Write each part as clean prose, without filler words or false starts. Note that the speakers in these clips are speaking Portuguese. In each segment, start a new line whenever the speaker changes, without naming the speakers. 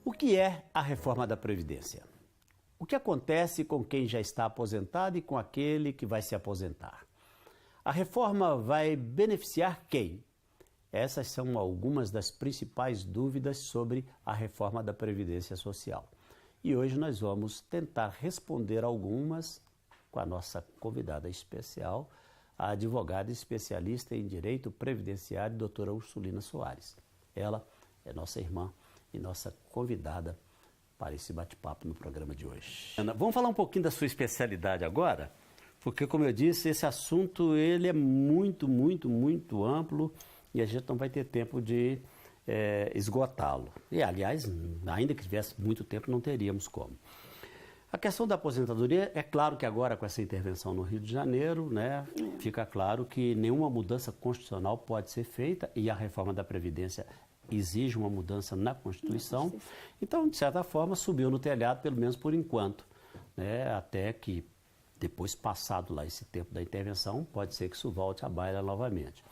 O que é a reforma da Previdência? O que acontece com quem já está aposentado e com aquele que vai se aposentar? A reforma vai beneficiar quem? Essas são algumas das principais dúvidas sobre a reforma da Previdência Social. E hoje nós vamos tentar responder algumas com a nossa convidada especial, a advogada especialista em Direito Previdenciário, doutora Ursulina Soares. Ela é nossa irmã e nossa convidada para esse bate-papo no programa de hoje. Ana, vamos falar um pouquinho da sua especialidade agora, porque, como eu disse, esse assunto ele é muito amplo e a gente não vai ter tempo de esgotá-lo. E, aliás, ainda que tivesse muito tempo, não teríamos como. A questão da aposentadoria, é claro que agora com essa intervenção no Rio de Janeiro, né, fica claro que nenhuma mudança constitucional pode ser feita e a reforma da Previdência exige uma mudança na Constituição. Então, de certa forma, subiu no telhado, pelo menos por enquanto, né, até que depois, passado lá esse tempo da intervenção, pode ser que isso volte à baila novamente.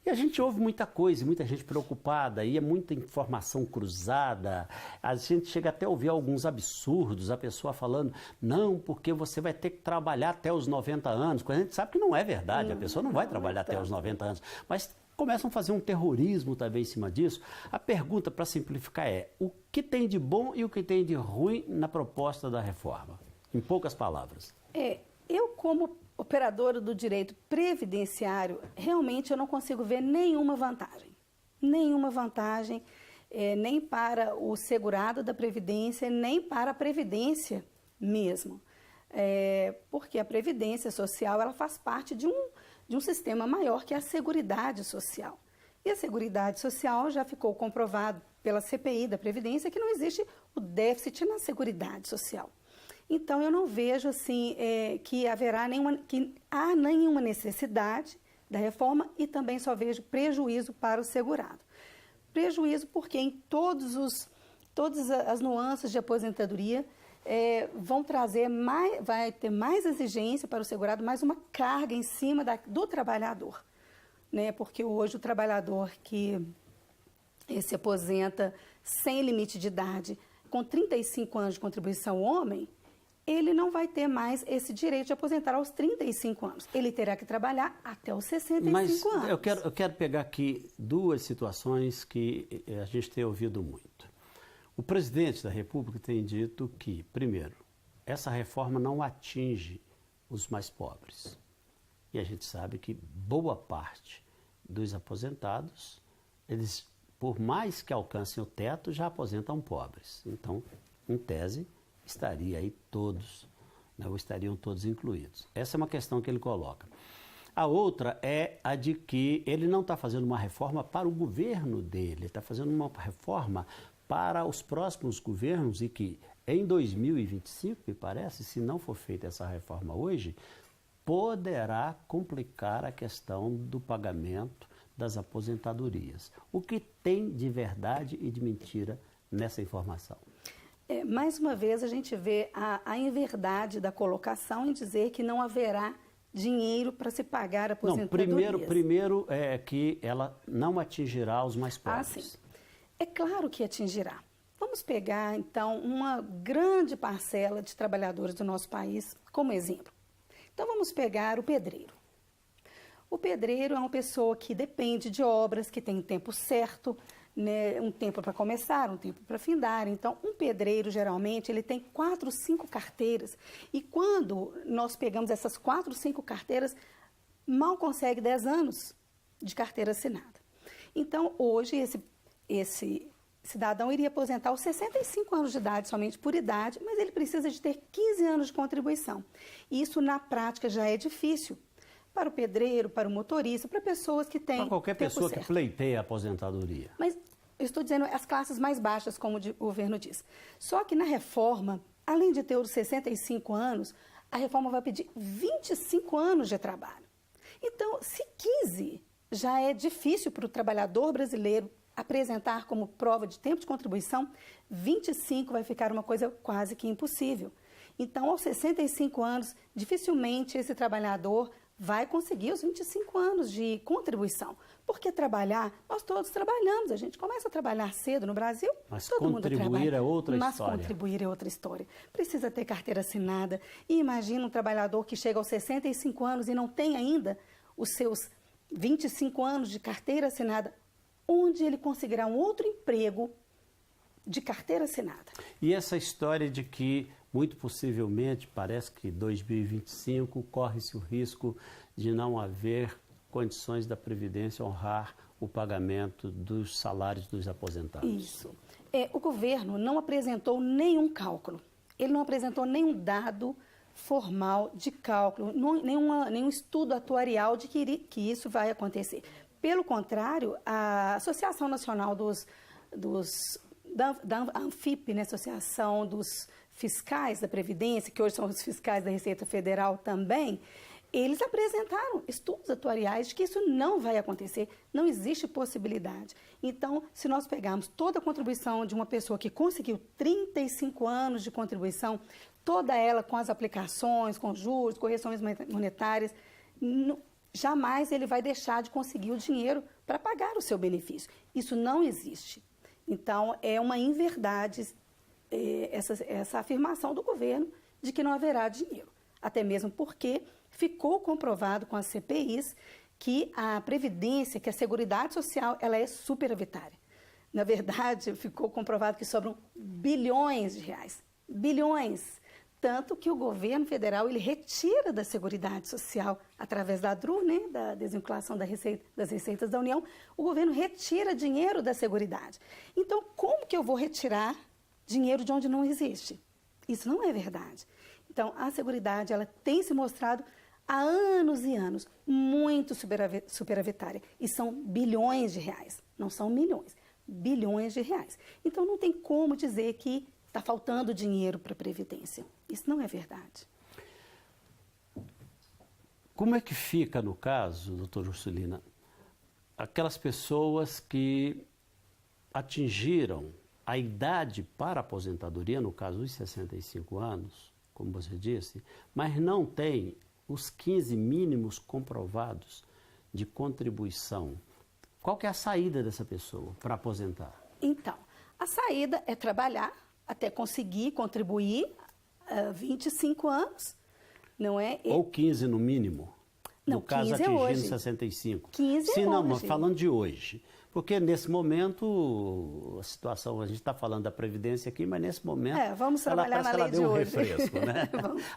E a gente ouve muita coisa, muita gente preocupada, e é muita informação cruzada. A gente chega até a ouvir alguns absurdos, a pessoa falando, não, porque você vai ter que trabalhar até os 90 anos, quando a gente sabe que não é verdade, a pessoa não vai trabalhar até os 90 anos. Mas começam a fazer um terrorismo também em cima disso. A pergunta, para simplificar, é o que tem de bom e o que tem de ruim na proposta da reforma? Em poucas palavras.
Eu, como operadora do direito previdenciário, realmente eu não consigo ver nenhuma vantagem. Nenhuma vantagem, nem para o segurado da Previdência, nem para a Previdência mesmo. Porque a Previdência Social ela faz parte de um sistema maior que é a Seguridade Social. E a Seguridade Social já ficou comprovado pela CPI da Previdência que não existe o déficit na Seguridade Social. Então, eu não vejo assim, que há nenhuma necessidade da reforma e também só vejo prejuízo para o segurado. Prejuízo porque em todas as nuances de aposentadoria vão trazer vai ter mais exigência para o segurado, mais uma carga em cima do trabalhador. Né? Porque hoje o trabalhador que se aposenta sem limite de idade, com 35 anos de contribuição homem, ele não vai ter mais esse direito de aposentar aos 35 anos. Ele terá que trabalhar até os 65 anos.
Eu quero pegar aqui duas situações que a gente tem ouvido muito. O presidente da República tem dito que, primeiro, essa reforma não atinge os mais pobres. E a gente sabe que boa parte dos aposentados, eles, por mais que alcancem o teto, já aposentam pobres. Então, em tese, estaria aí todos, né, ou estariam todos incluídos. Essa é uma questão que ele coloca. A outra é a de que ele não está fazendo uma reforma para o governo dele, ele está fazendo uma reforma para os próximos governos e que em 2025, me parece, se não for feita essa reforma hoje, poderá complicar a questão do pagamento das aposentadorias. O que tem de verdade e de mentira nessa informação?
Mais uma vez, a gente vê a inverdade da colocação em dizer que não haverá dinheiro para se pagar aposentadorias.
Não, primeiro é que ela não atingirá os mais pobres.
Sim. É claro que atingirá. Vamos pegar, então, uma grande parcela de trabalhadores do nosso país como exemplo. Então, vamos pegar o pedreiro. O pedreiro é uma pessoa que depende de obras, que tem tempo certo, né, um tempo para começar, um tempo para findar. Então, um pedreiro, geralmente, ele tem 4, 5 carteiras. E quando nós pegamos essas 4, 5 carteiras, mal consegue 10 anos de carteira assinada. Então, hoje, esse cidadão iria aposentar aos 65 anos de idade, somente por idade, mas ele precisa de ter 15 anos de contribuição. E isso, na prática, já é difícil. Para o pedreiro, para o motorista, para pessoas que têm...
Para qualquer pessoa que pleiteia a aposentadoria.
Mas eu estou dizendo as classes mais baixas, como o governo diz. Só que na reforma, além de ter os 65 anos, a reforma vai pedir 25 anos de trabalho. Então, se 15 já é difícil para o trabalhador brasileiro apresentar como prova de tempo de contribuição, 25 vai ficar uma coisa quase que impossível. Então, aos 65 anos, dificilmente esse trabalhador vai conseguir os 25 anos de contribuição. Porque trabalhar, nós todos trabalhamos, a gente começa a trabalhar cedo no Brasil,
mas
todo mundo trabalha.
Contribuir é outra
mas
história.
Contribuir é outra história. Precisa ter carteira assinada. E imagina um trabalhador que chega aos 65 anos e não tem ainda os seus 25 anos de carteira assinada, onde ele conseguirá um outro emprego de carteira assinada.
E essa história de que, muito possivelmente, parece que 2025 corre-se o risco de não haver condições da Previdência honrar o pagamento dos salários dos aposentados.
Isso. O governo não apresentou nenhum cálculo. Ele não apresentou nenhum dado formal de cálculo, nenhum estudo atuarial de que isso vai acontecer. Pelo contrário, a Associação Nacional da ANFIP, né, Associação dos Fiscais da Previdência, que hoje são os fiscais da Receita Federal também, eles apresentaram estudos atuariais de que isso não vai acontecer, não existe possibilidade. Então, se nós pegarmos toda a contribuição de uma pessoa que conseguiu 35 anos de contribuição, toda ela com as aplicações, com juros, correções monetárias, jamais ele vai deixar de conseguir o dinheiro para pagar o seu benefício. Isso não existe. Então, é uma inverdade essa afirmação do governo de que não haverá dinheiro. Até mesmo porque ficou comprovado com as CPIs que a Previdência, que a Seguridade Social, ela é superavitária. Na verdade, ficou comprovado que sobram bilhões de reais. Bilhões. Tanto que o governo federal ele retira da Seguridade Social, através da DRU, né, da desvinculação das receitas da União, o governo retira dinheiro da Seguridade. Então, como que eu vou retirar dinheiro de onde não existe? Isso não é verdade. Então, a Seguridade ela tem se mostrado há anos e anos muito superavitária. E são bilhões de reais, não são milhões, bilhões de reais. Então, não tem como dizer que está faltando dinheiro para a Previdência. Isso não é verdade.
Como é que fica, no caso, doutora Ursulina, aquelas pessoas que atingiram a idade para a aposentadoria, no caso dos 65 anos, como você disse, mas não têm os 15 mínimos comprovados de contribuição? Qual que é a saída dessa pessoa para aposentar?
Então, a saída é trabalhar até conseguir contribuir 25 anos, não é?
Ou 15 no mínimo?
Não,
no caso
15 é
atingindo
hoje.
65.
15 é
Sim, não,
hoje.
mas falando de hoje. Porque nesse momento, a situação, a gente está falando da Previdência aqui, mas nesse momento,
vamos trabalhar
ela parece
na
que ela
lei
deu
de
um
hoje.
refresco, né?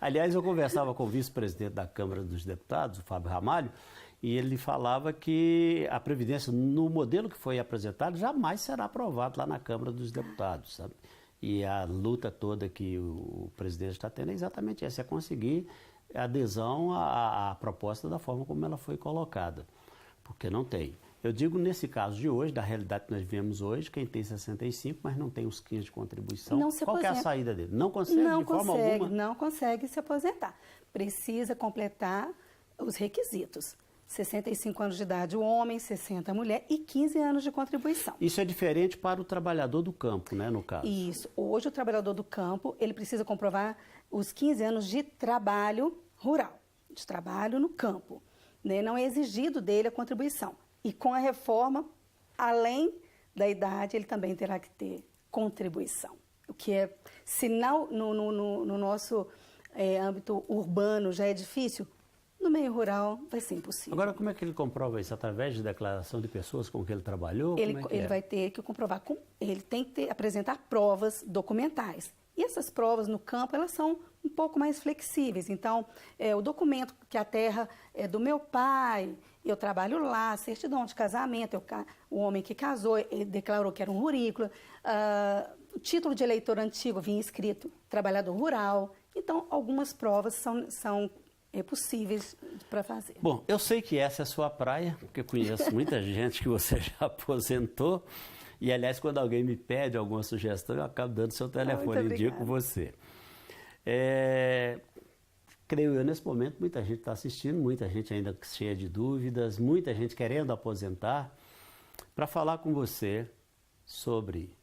Aliás, eu conversava com o vice-presidente da Câmara dos Deputados, o Fábio Ramalho, e ele falava que a Previdência, no modelo que foi apresentado, jamais será aprovado lá na Câmara dos Deputados, sabe? E a luta toda que o presidente está tendo é exatamente essa, é conseguir adesão à proposta da forma como ela foi colocada, porque não tem. Eu digo nesse caso de hoje, da realidade que nós vivemos hoje, quem tem 65, mas não tem os 15 de contribuição, qual que é a saída dele? Não consegue de forma alguma?
Não consegue se aposentar. Precisa completar os requisitos. 65 anos de idade o homem, 60 a mulher e 15 anos de contribuição.
Isso é diferente para o trabalhador do campo, né, no caso?
Isso. Hoje o trabalhador do campo, ele precisa comprovar os 15 anos de trabalho rural, de trabalho no campo, né? Não é exigido dele a contribuição. E com a reforma, além da idade, ele também terá que ter contribuição. O que é, se não, no nosso âmbito urbano já é difícil, no meio rural vai ser impossível.
Agora, como é que ele comprova isso? Através de declaração de pessoas com que ele trabalhou?
Ele vai ter que comprovar, ele tem que apresentar provas documentais. E essas provas no campo, elas são um pouco mais flexíveis. Então, o documento que a terra é do meu pai, eu trabalho lá, certidão de casamento, o homem que casou, ele declarou que era um rurícola, o título de eleitor antigo vinha escrito trabalhador rural. Então, algumas provas são possíveis para fazer.
Bom, eu sei que essa é a sua praia, porque eu conheço muita gente que você já aposentou. E, aliás, quando alguém me pede alguma sugestão, eu acabo dando seu telefone e indico você. Creio eu, nesse momento, muita gente está assistindo, muita gente ainda cheia de dúvidas, muita gente querendo aposentar, para falar com você sobre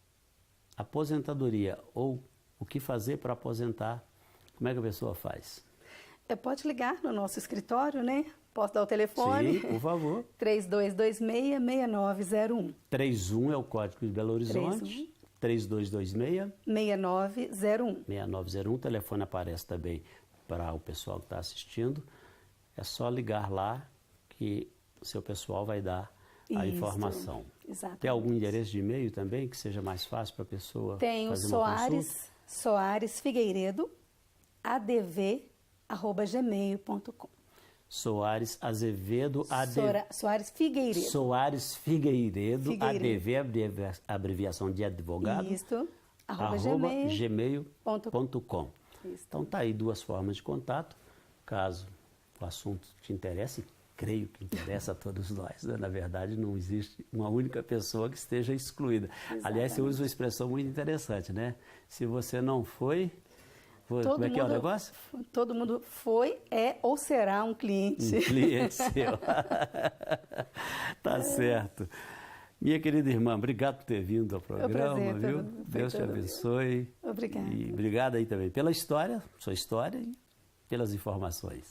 aposentadoria ou o que fazer para aposentar. Como é que a pessoa faz?
Pode ligar no nosso escritório, né? Posso dar o telefone?
Sim, por favor.
3226-6901.
31 é o código de Belo Horizonte. 3226
6901.
6901. O telefone aparece também para o pessoal que está assistindo. É só ligar lá que o seu pessoal vai dar a informação.
Exatamente.
Tem algum endereço de e-mail também que seja mais fácil para a pessoa
Tem o
fazer uma consulta?
Soares Figueiredo, adv@gmail.com.
Soares Azevedo,
Soares Figueiredo.
Soares Figueiredo, ADV, abreviação de advogado.
Isto,
gmail.com. Então tá aí duas formas de contato, caso o assunto te interesse, creio que interessa a todos nós, né? Na verdade não existe uma única pessoa que esteja excluída.
Exatamente.
Aliás, você usa uma expressão muito interessante, né? Se você não foi...
Como
é que é o negócio?
Todo mundo foi, é ou será um cliente.
Um cliente seu. Tá certo. Minha querida irmã, obrigado por ter vindo ao programa,
prazer,
viu? Deus te abençoe.
Obrigada.
E obrigado aí também pela história, sua história e pelas informações.